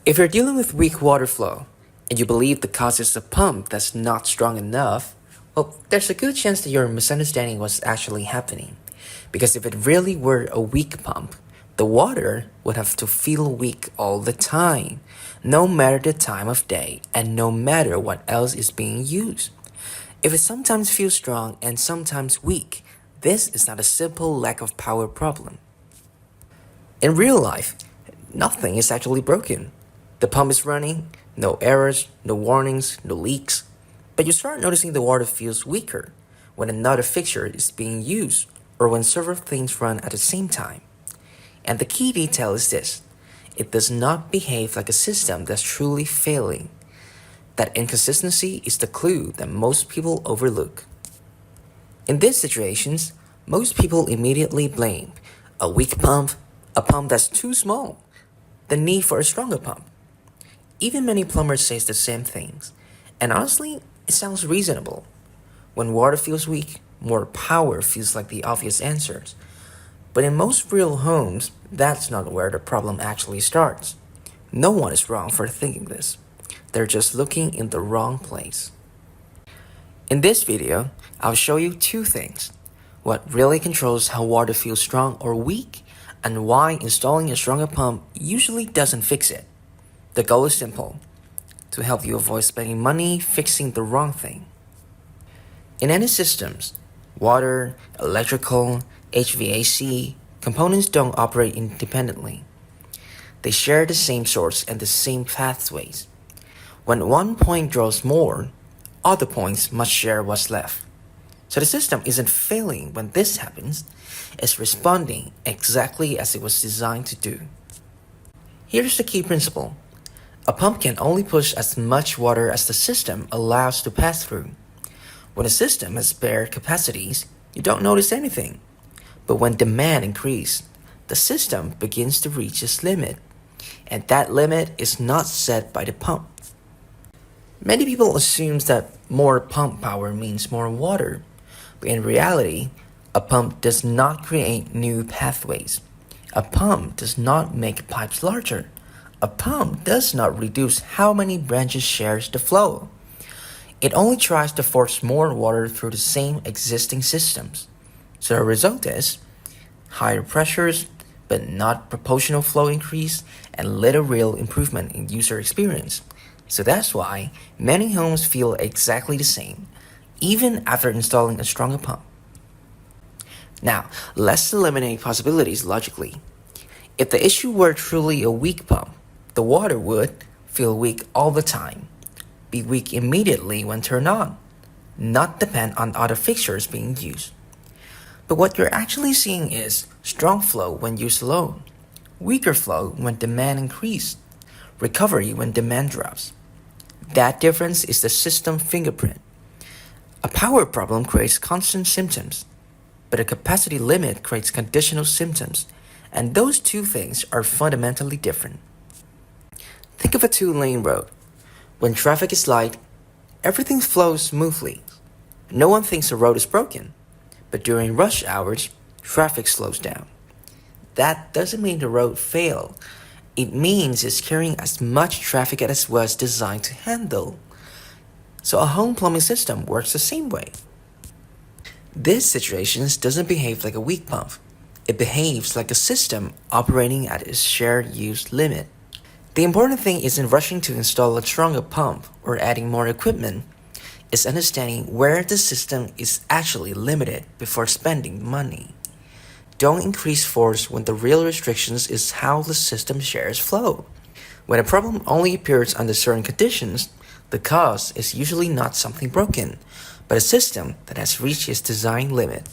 If you're dealing with weak water flow and you believe the cause is a pump that's not strong enough, well, there's a good chance that you're misunderstanding what's actually happening. Because if it really were a weak pump, the water would have to feel weak all the time, no matter the time of day and no matter what else is being used. If it sometimes feels strong and sometimes weak, this is not a simple lack of power problem. In real life, nothing is actually broken. The pump is running, no errors, no warnings, no leaks. But you start noticing the water feels weaker when another fixture is being used or when several things run at the same time. And the key detail is this: it does not behave like a system that's truly failing. That inconsistency is the clue that most people overlook. In these situations, most people immediately blame a weak pump, a pump that's too small, the need for a stronger pump. Even many plumbers say the same things, and honestly, it sounds reasonable. When water feels weak, more power feels like the obvious answers. But in most real homes, that's not where the problem actually starts. No one is wrong for thinking this. They're just looking in the wrong place. In this video, I'll show you two things: what really controls how water feels strong or weak, and why installing a stronger pump usually doesn't fix it. The goal is simple: to help you avoid spending money fixing the wrong thing. In any systems, water, electrical, HVAC, components don't operate independently. They share the same source and the same pathways. When one point draws more, other points must share what's left. So the system isn't failing when this happens, it's responding exactly as it was designed to do. Here's the key principle: a pump can only push as much water as the system allows to pass through. When a system has spare capacities, you don't notice anything. But when demand increases, the system begins to reach its limit, and that limit is not set by the pump. Many people assume that more pump power means more water, but in reality, a pump does not create new pathways. A pump does not make pipes larger. A pump does not reduce how many branches shares the flow. It only tries to force more water through the same existing systems. So the result is higher pressures, but not proportional flow increase, and little real improvement in user experience. So that's why many homes feel exactly the same, even after installing a stronger pump. Now, let's eliminate possibilities logically. If the issue were truly a weak pump, the water would feel weak all the time, be weak immediately when turned on, not depend on other fixtures being used. But what you're actually seeing is strong flow when used alone, weaker flow when demand increases, recovery when demand drops. That difference is the system fingerprint. A power problem creates constant symptoms, but a capacity limit creates conditional symptoms, and those two things are fundamentally different. Think of a two-lane road. When traffic is light, everything flows smoothly. No one thinks the road is broken. But during rush hours, traffic slows down. That doesn't mean the road failed. It means it's carrying as much traffic as it was designed to handle. So a home plumbing system works the same way. This situation doesn't behave like a weak pump. It behaves like a system operating at its shared use limit. The important thing isn't rushing to install a stronger pump or adding more equipment. It's understanding where the system is actually limited before spending money. Don't increase force when the real restrictions is how the system shares flow. When a problem only appears under certain conditions, the cause is usually not something broken, but a system that has reached its design limit.